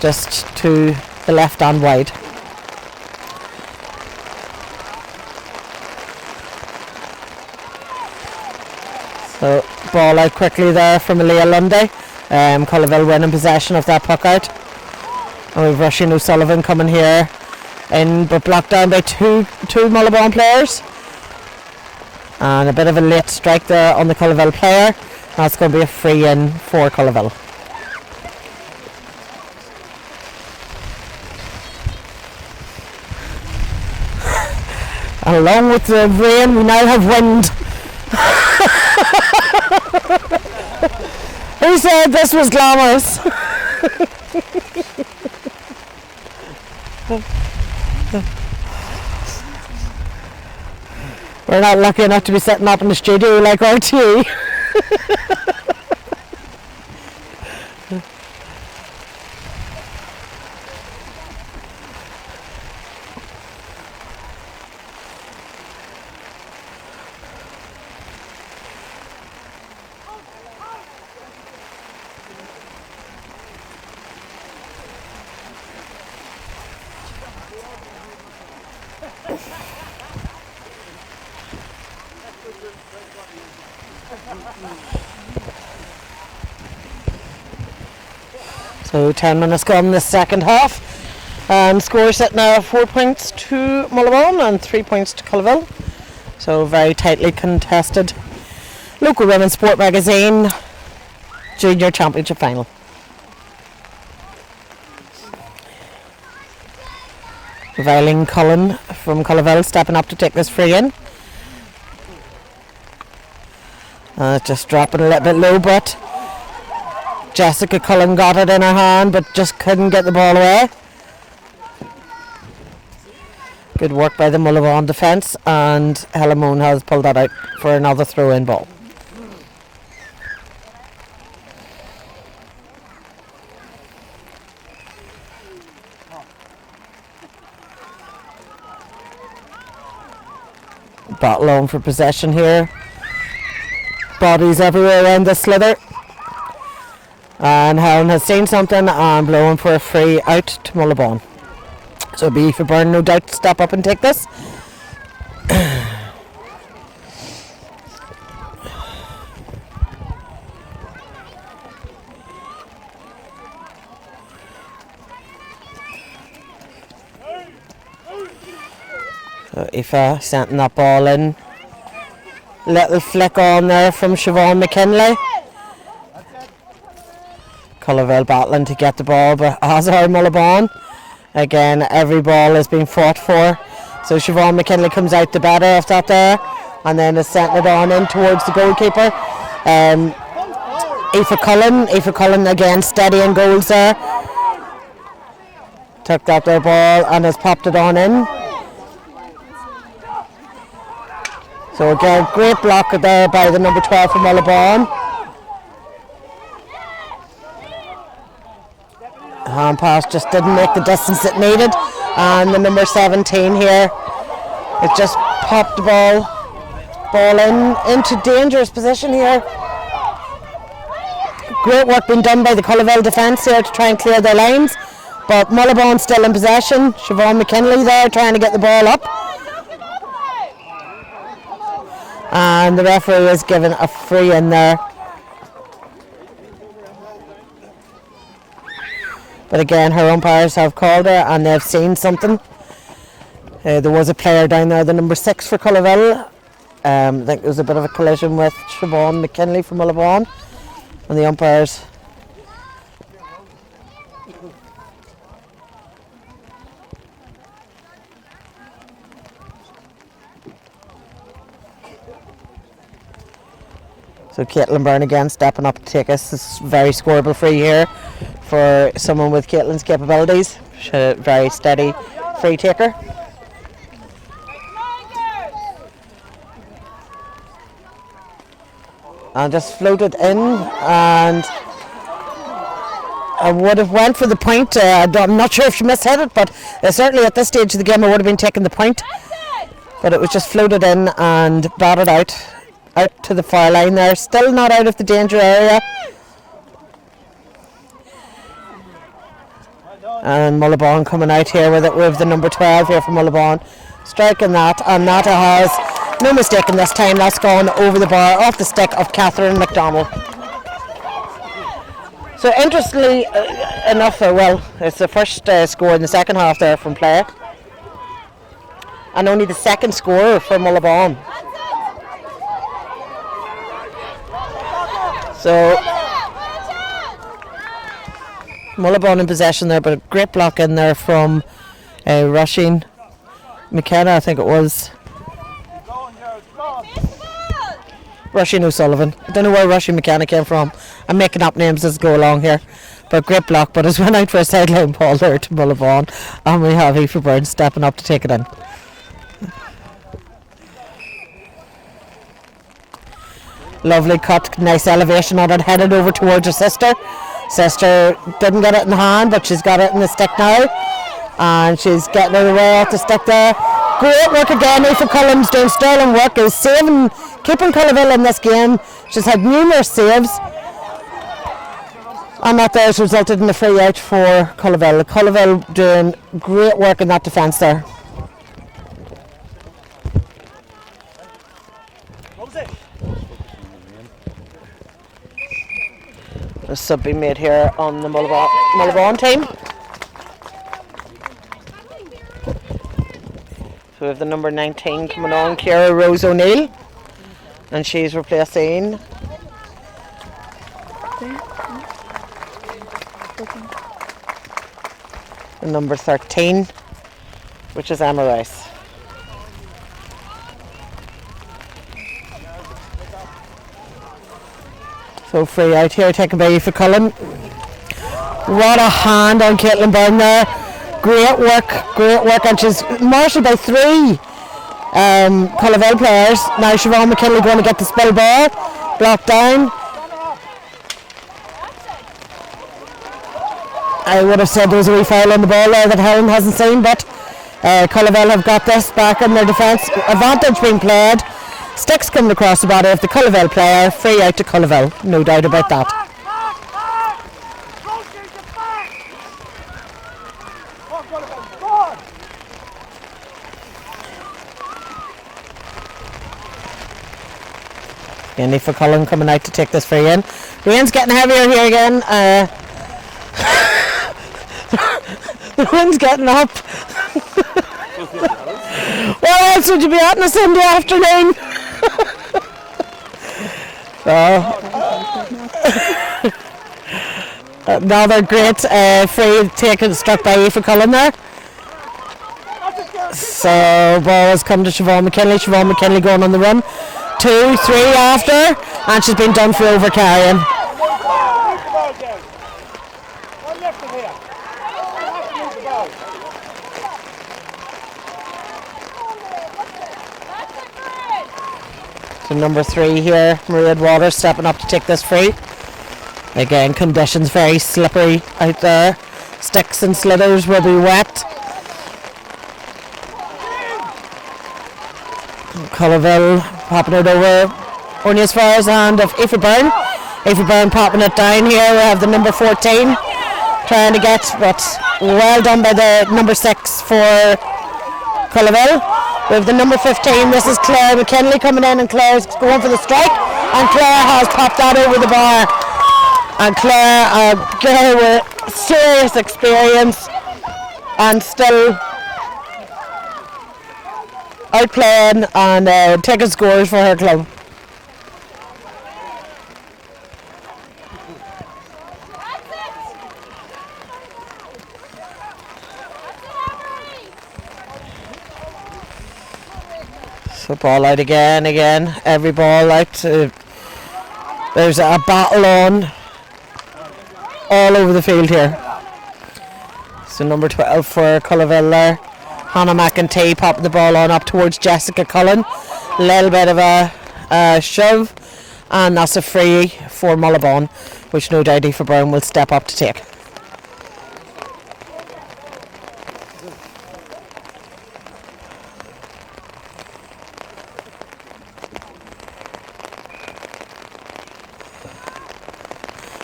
just to the left and wide. So ball out quickly there from Leah Lundy. Culloville winning possession of that puck out. And we've Roisin O'Sullivan coming here in, but blocked down by two Mullaghbawn players. And a bit of a late strike there on the Culloville player. That's going to be a free in for Culloville. And along with the rain, we now have wind. Who said this was glamorous? We're not lucky enough to be setting up in the studio like RT. So 10 minutes gone in the second half. And score sitting at 4 points to Mullaghbawn and 3 points to Culloville. So very tightly contested. Local Women's Sport Magazine Junior Championship Final. Viling Cullen from Culloville stepping up to take this free in. Just dropping a little bit low, but Jessica Cullen got it in her hand but just couldn't get the ball away. Good work by the Mullaghbawn defence, and Helen Moon has pulled that out for another throw-in ball. Battle on for possession here. Bodies everywhere around the slither. And Helen has seen something and blowing for a free out to Mullaghbawn. So it'll be for Byrne, no doubt, to step up and take this. So Aoife sending that ball in. Little flick on there from Siobhan McKinley. Culloville battling to get the ball, but as are Mullaghbawn. Again, every ball has been fought for. So Siobhan McKinley comes out the better of that there, and then is sent it on in towards the goalkeeper. Aoife Cullen again steadying goals there. Took that there ball and has popped it on in. So again, great block there by the number 12 from Mullaghbawn. Hand pass just didn't make the distance it needed, and the number 17 here, it just popped the ball into dangerous position here. Great work being done by the Culloville defence here to try and clear their lines, but Mullaghbawn still in possession. Siobhan McKinley there trying to get the ball up, and the referee is given a free in there. But again, her umpires have called her and they've seen something. There was a player down there, the number 6 for Culloville. I think there was a bit of a collision with Siobhan McKinley from Mullaghbawn, and the umpires. So Caitlin Byrne again stepping up to take us. This very scoreable free here for someone with Caitlin's capabilities. She's a very steady free taker. And just floated in, and I would have went for the point. I'm not sure if she mishit it, but certainly at this stage of the game I would have been taking the point. But it was just floated in and batted out to the far line there. Still not out of the danger area. And Mullaghbawn coming out here with it with the number 12 here from Mullaghbawn, striking that, and Nata has no mistake in this time. That's gone over the bar off the stick of Catherine McDonald. So interestingly enough, it's the first score in the second half there from play, and only the second score for Mullaghbawn. So Mullaghbawn in possession there, but a great block in there from Roisin McKenna, I think it was. Roisin O'Sullivan. I don't know where Roisin McKenna came from. I'm making up names as I go along here. But great block, but it's went out for a sideline ball there to Mullaghbawn, and we have Aoife Byrne stepping up to take it in. Lovely cut, nice elevation on it, headed over towards her sister. Sister didn't get it in hand, but she's got it in the stick now, and she's getting it away off the stick there. Great work again. Aoife Cullen's doing sterling work, is saving, keeping Culloville in this game. She's had numerous saves, and that there has resulted in a free out for Culloville. Culloville doing great work in that defence there. sub being made here on the Mullaghbawn team. So we have the number 19 coming on, Ciara Rose O'Neill, and she's replacing the number 13, which is Emma Rice. So free out here, taken by Aoife Cullen. What a hand on Caitlin Byrne there. Great work, and she's marshalled by 3 Culloville players. Now Siobhan McKinley going to get the spill ball, blocked down. I would have said there was a wee foul on the ball there that Helen hasn't seen, but Culloville have got this back in their defence. Advantage being played. Sticks coming across the body of the Culloville player. Free out to Culloville, no doubt about that. And Aoife Cullen coming out to take this free in. Rain's getting heavier here again. The wind's getting up. Where else would you be at on a Sunday afternoon? Another great free taken, struck by Aoife Cullen there. So ball has come to Siobhan McKinley. Siobhan McKinley going on the run. 2, 3 after, and she's been done for overcarrying. So number 3 here, Maria Waters stepping up to take this free. Again, conditions very slippery out there. Sticks and slithers will be wet. Culloville popping it over Ornia's Farr's hand of Aoife Byrne. Aoife Byrne popping it down here. We have the number 14 trying to get, but well done by the number 6 for Culloville. We have the number 15, this is Claire McKinley coming in, and Claire's going for the strike, and Claire has popped that over the bar. And Claire, girl with serious experience and still outplaying and taking scores for her club. So ball out again, every ball out. There's a battle on all over the field here. So number 12 for Culloville there. Hannah McEntee popping the ball on up towards Jessica Cullen. A little bit of a shove, and that's a free for Mullaghbawn, which no doubt Aoife Byrne will step up to take.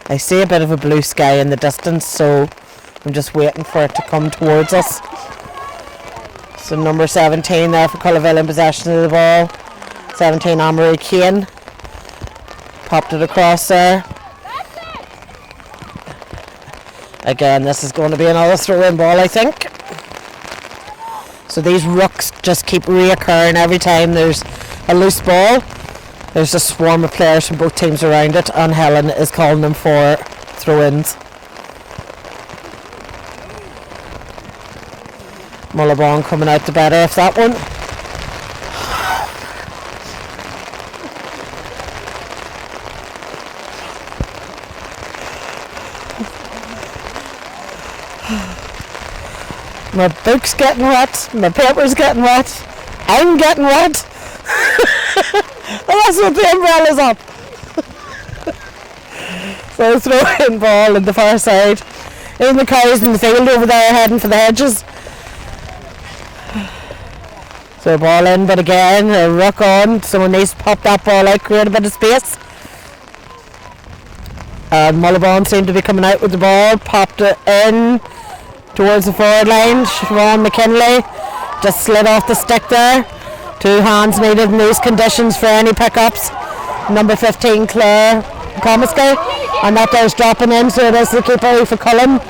I see a bit of a blue sky in the distance, so I'm just waiting for it to come towards us. So number 17 there for Culloville in possession of the ball. 17 Anne-Marie Kane popped it across there. Again, this is going to be another throw-in ball, I think. So these rucks just keep reoccurring every time there's a loose ball. There's a swarm of players from both teams around it, and Helen is calling them for throw-ins. Mullaghbawn coming out the better of that one. My book's getting wet, my paper's getting wet, I'm getting wet. Well, that's what the umbrella's up. So throw-in ball in the far side. In the cars in the field over there heading for the hedges. So ball in, but again, a ruck on. Someone needs to pop that ball out, create a bit of space. And Mullaghbawn seemed to be coming out with the ball, popped it in towards the forward line. Siobhan McKinley just slid off the stick there. 2 hands needed in these conditions for any pickups. Number 15 Claire Comiskey And that there's dropping in, so it is the keeper for Cullen.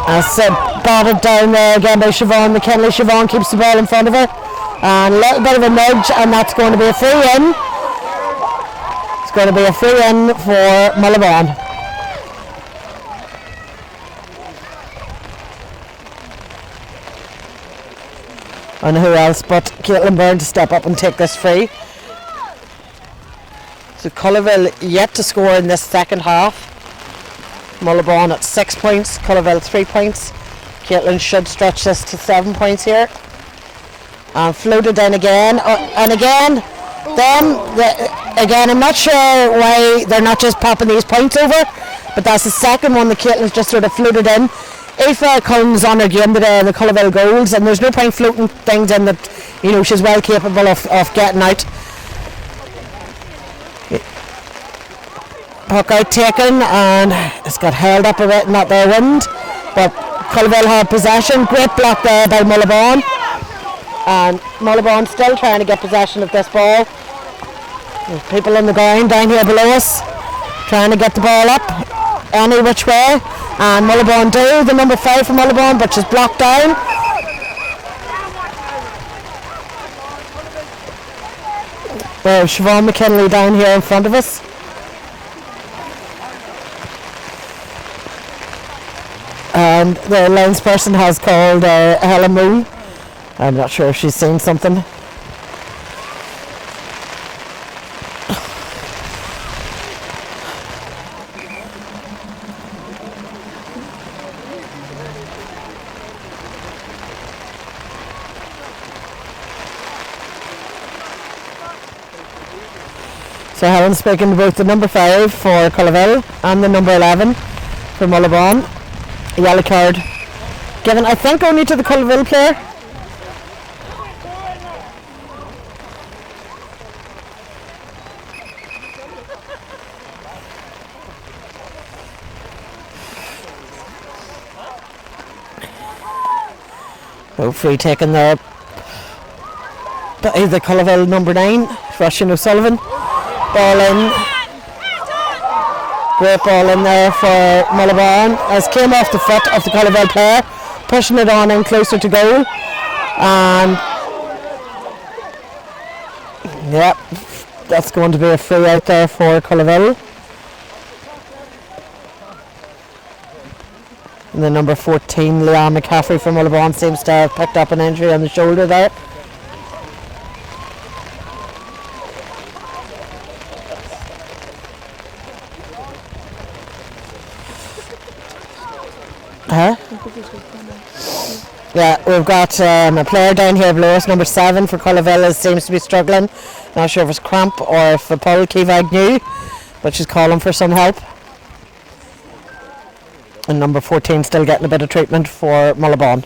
That's batted down there again by Siobhan McKinley. Siobhan keeps the ball in front of her. And a little bit of a nudge, and that's going to be a free in. It's going to be a free in for Mullaghbawn. And who else but Caitlin Byrne to step up and take this free. So Culloville yet to score in this second half. Mullaghbawn at 6 points, Culloville 3 points. Caitlin should stretch this to 7 points here. And floated in again, and again, again, I'm not sure why they're not just popping these points over, but that's the second one that Caitlin's just sort of floated in. Aoife Cullen's on her game today in the Culloville goals, and there's no point floating things in that, you know, she's well capable of getting out. Puck out taken, and it's got held up a bit in that there wind, but Culloville have possession. Great block there by Mullaghbawn. And Mullaghbawn still trying to get possession of this ball. There's people on the ground down here below us trying to get the ball up any which way. And Mullaghbawn do, the number 5 for Mullaghbawn, but she's blocked down. There's Siobhan McKinley down here in front of us. And the linesperson has called Helen Moon. I'm not sure if she's seen something. So Helen's speaking to both the number 5 for Culloville and the number 11 for Mullaghbawn. A yellow card given, I think, only to the Culloville player. Oh, free taken there by the Culloville number 9, Russian O'Sullivan. Ball in. Great ball in there for Mullaghbawn. As came off the foot of the Culloville player, pushing it on in closer to goal. And yeah, that's going to be a free out there for Culloville. And the number 14, Leanne McCaffrey from Mullaghbawn, seems to have picked up an injury on the shoulder there. Yeah, we've got a player down here below us, number 7 for Culloville, seems to be struggling. Not sure if it's cramp or if the Paul Kevag knew, but she's calling for some help. And number 14 still getting a bit of treatment for Mullaghbawn.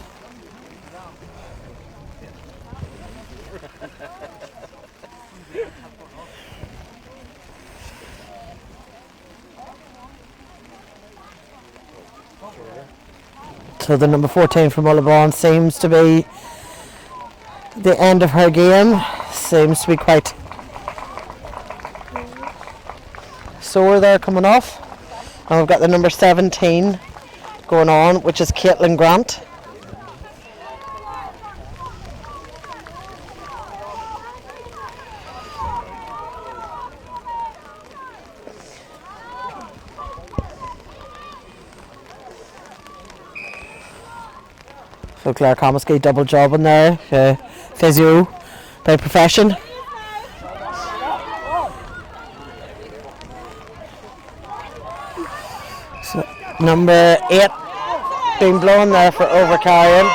So the number 14 for Mullaghbawn seems to be the end of her game. Seems to be quite sore there coming off. And we've got the number 17 going on, which is Caitlin Grant. So Claire Comiskey double job in there, physio by profession. So number 8 being blown there for overcarrying.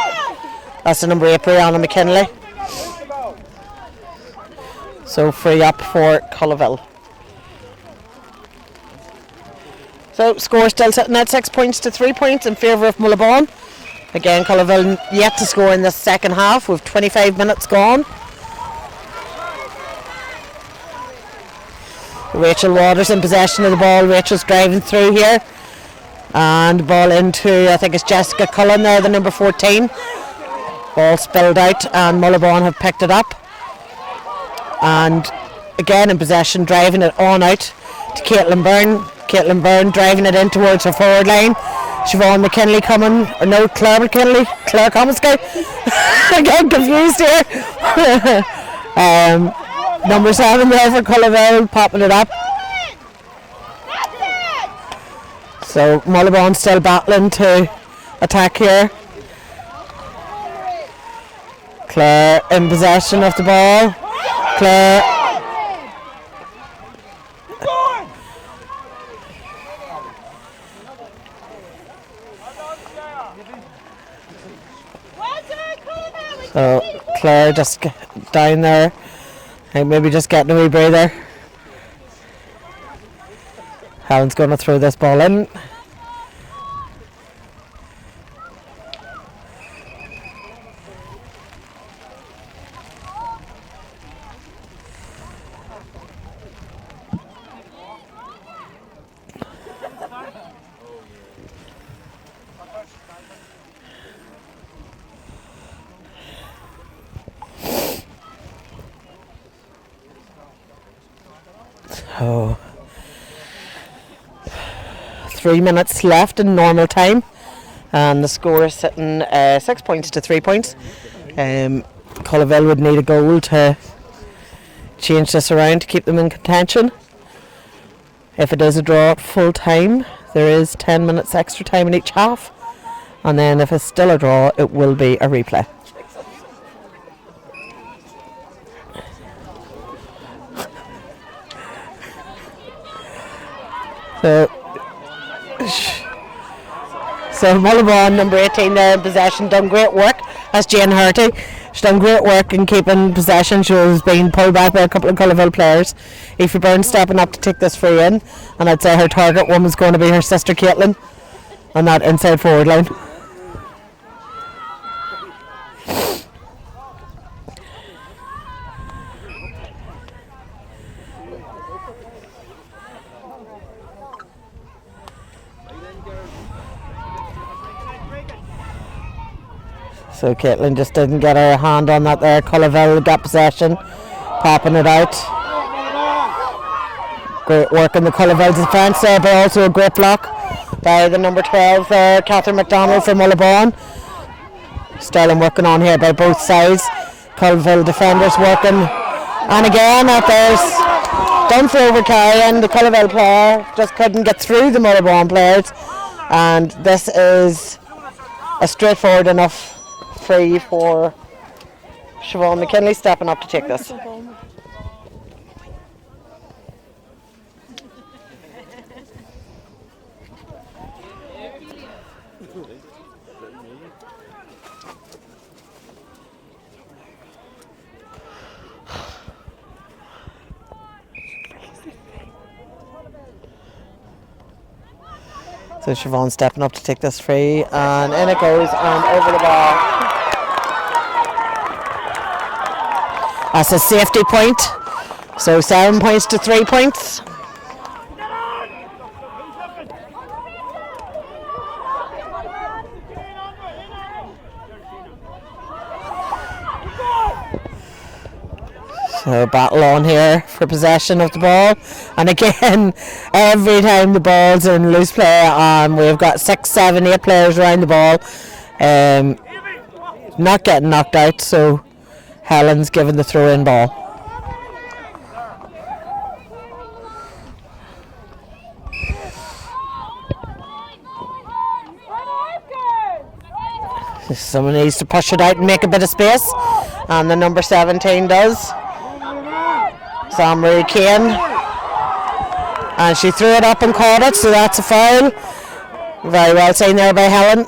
That's the number 8, Brianna McKinley. So free up for Culloville. So score still sitting at 6 points to 3 points in favour of Mullaghbawn. Again, Culloville yet to score in the second half with 25 minutes gone. Rachel Waters in possession of the ball. Rachel's driving through here. And ball into, I think it's Jessica Cullen there, the number 14. Ball spilled out and Mullaghbawn have picked it up. And again in possession, driving it on out. to Caitlin Byrne. Caitlin Byrne driving it in towards her forward line. Siobhan McKinley coming, or no, Claire McKinley, Claire Comiskey. I'm getting confused here. Number 7 there for Culloville, popping it up. So Mullaghbawn still battling to attack here. Claire in possession of the ball. Claire. So Claire just down there, and maybe just getting a wee breather. Helen's going to throw this ball in. So 3 minutes left in normal time, and the score is sitting 6 points to 3 points. Culloville would need a goal to change this around to keep them in contention. If it is a draw at full time, there is 10 minutes extra time in each half, and then if it's still a draw, it will be a replay. So Mullaghbawn, number 18 there in possession, done great work. That's Jane Herty. She's done great work in keeping possession. She was being pulled back by a couple of Culloville players. Aoife Byrne stepping up to take this free in, and I'd say her target one was going to be her sister Caitlin on that inside forward line. So Caitlin just didn't get her hand on that there. Culloville got possession, popping it out. Great work in the Culloville defence there, but also a great block by the number 12 there, Catherine McDonald from Mullaghbawn. Sterling working on here by both sides. Culloville defenders working. And again, there's done for overcarrying. The Culloville player just couldn't get through the Mullaghbawn players. And this is a straightforward enough free for Siobhan McKinley stepping up to take this. So Siobhan stepping up to take this free, and in it goes and over the bar. That's a safety point. So 7 points to 3 points. So battle on here for possession of the ball, and again every time the ball's in loose play, we've got 6, 7, 8 players around the ball, not getting knocked out, so Helen's given the throw-in ball. Someone needs to push it out and make a bit of space, and the number 17 does. Sam Marie Kane, and she threw it up and caught it, so that's a foul. Very well seen there by Helen.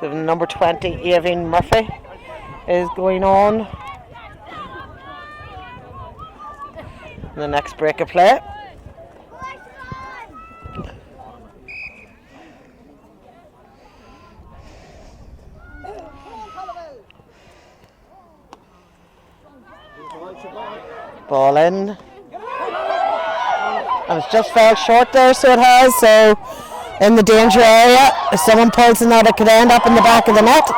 So number 20, Avine Murphy, is going on the next break of play. Ball in, and it's just fell short there, so it has. So in the danger area, if someone pulls in that, it could end up in the back of the net.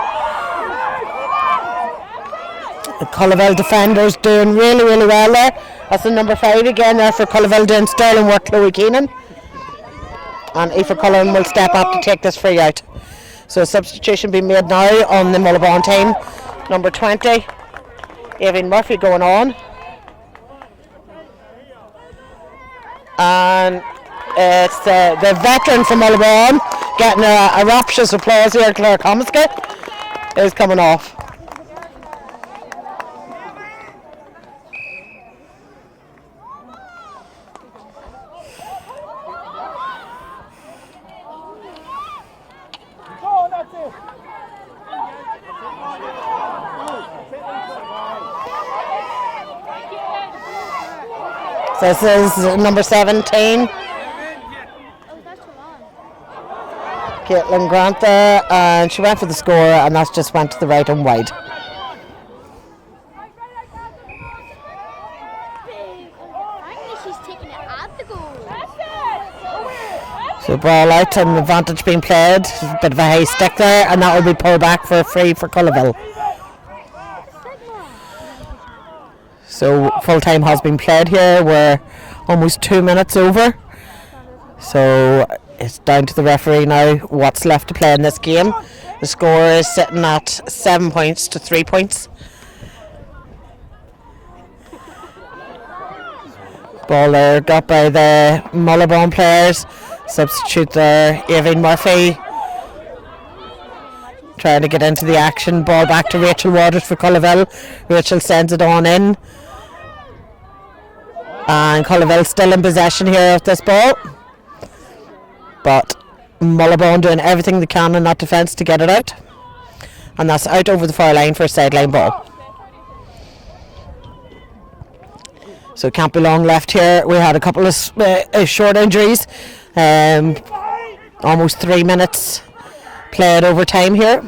The Culloville defenders doing really, really well there. That's the number 5 again there for Culloville doing sterling work, Chloe Keenan. And Aoife Cullen will step up to take this free out. So a substitution being made now on the Mullaghbawn team. Number 20, Evan Murphy going on. And it's the veteran from Mullaghbawn getting a rapturous applause here. Claire Comiskey is coming off. This is number 17. Caitlin Grant there, and she went for the score, and that just went to the right and wide. So ball out and advantage being played. A bit of a high stick there, and that will be pulled back for a free for Culloville. So full time has been played here. We're almost 2 minutes over. So it's down to the referee now what's left to play in this game. The score is sitting at 7 points to 3 points. Ball there got by the Mullaghbawn players. Substitute there, Evan Murphy. Trying to get into the action. Ball back to Rachel Waters for Culloville. Rachel sends it on in. And Culloville still in possession here of this ball. But Mullaghbawn doing everything they can in that defence to get it out. And that's out over the far line for a sideline ball. So it can't be long left here. We had a couple of short injuries. Almost 3 minutes played over time here.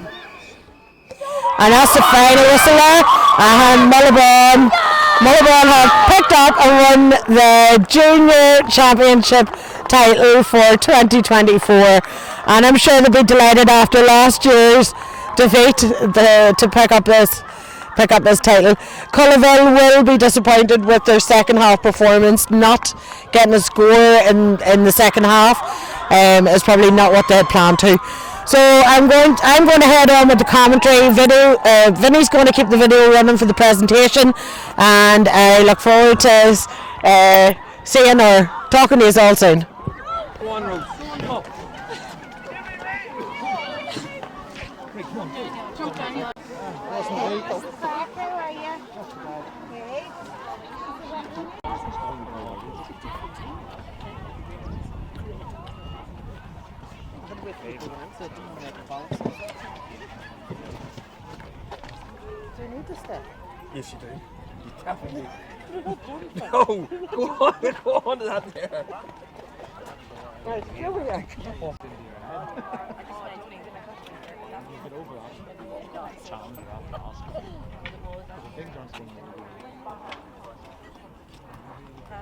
And that's the final whistle there. And Mullaghbawn have picked up and won the Junior Championship title for 2024, and I'm sure they'll be delighted after last year's defeat to pick up this title. Culloville will be disappointed with their second half performance. Not getting a score in the second half is probably not what they had planned to. So I'm going to head on with the commentary video. Vinny's going to keep the video running for the presentation, and I look forward to seeing or talking to you all soon. Yes, you do. You definitely. No, go on to that there. Right, here we are.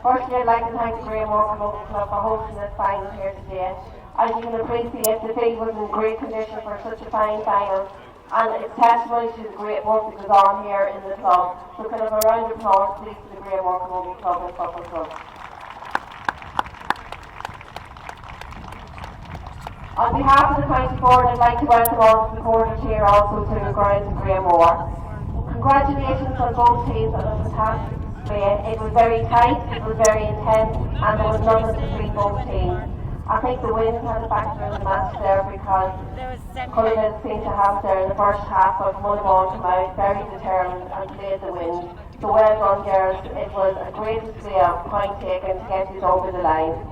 Firstly, I'd like to thank the Graham Walker Rugby Club for hosting this final here today. As you can appreciate, the field was in great condition for such a fine final, and it's testimony to the great work that goes on here in the club. So can I have a round of applause please to the Graham Walker Rugby Club and Football Club. On behalf of the county board, I'd like to welcome all the supporters here also to the grounds of Grahamore. Congratulations on both teams on a fantastic play. It was very tight, it was very intense, and there was nothing between both teams. I think the wind had a factor in the match there because Culloville seemed to have there in the first half of Mullaghbawn come out very determined and played the wind. So well done girls, it was a great display of point taken to get us over the line.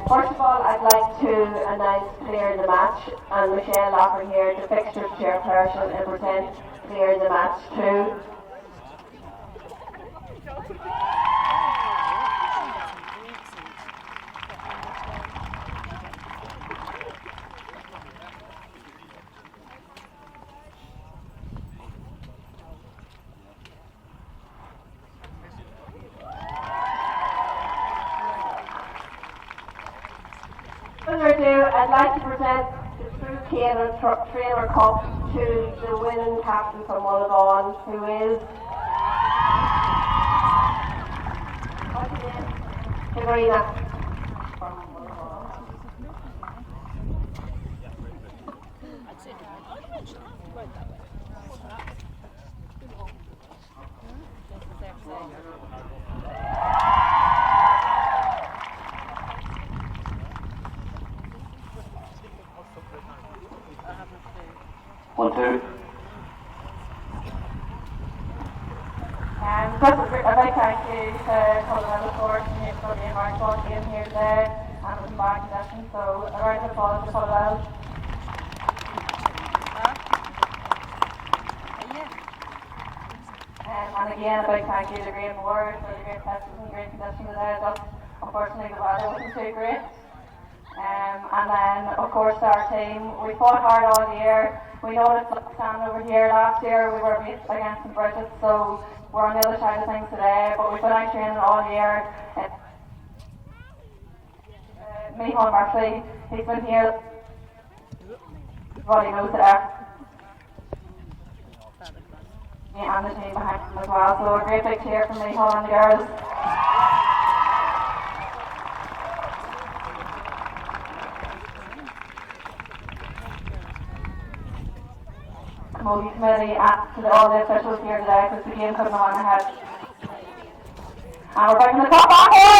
First of all, I'd like to announce player of the match, and Michelle Locker here, the fixtures chairperson, and present player of the match to I'd like to present the Trainer Cup to the winning captain from Mullaghbawn, who is Sabrina. One, two. Just a big thank you to Culloville for being our sport team here today and with back condition. So a round of applause to Culloville. And again, a big thank you to Graham Ward for the great festival and great condition today. Just unfortunately the weather wasn't too great. And then, of course, our team, we fought hard all year. We know that standing over here last year, we were beat against St. Bridget's, so we're on the other side of things today, but we've been out training all year. Micheál Murphy, he's been here, everybody knows there. And the team behind him as well, so a great big cheer from Micheál and the girls. Committee and to all the officials here today because the game couldn't have gone ahead. And we're bringing the cup back in!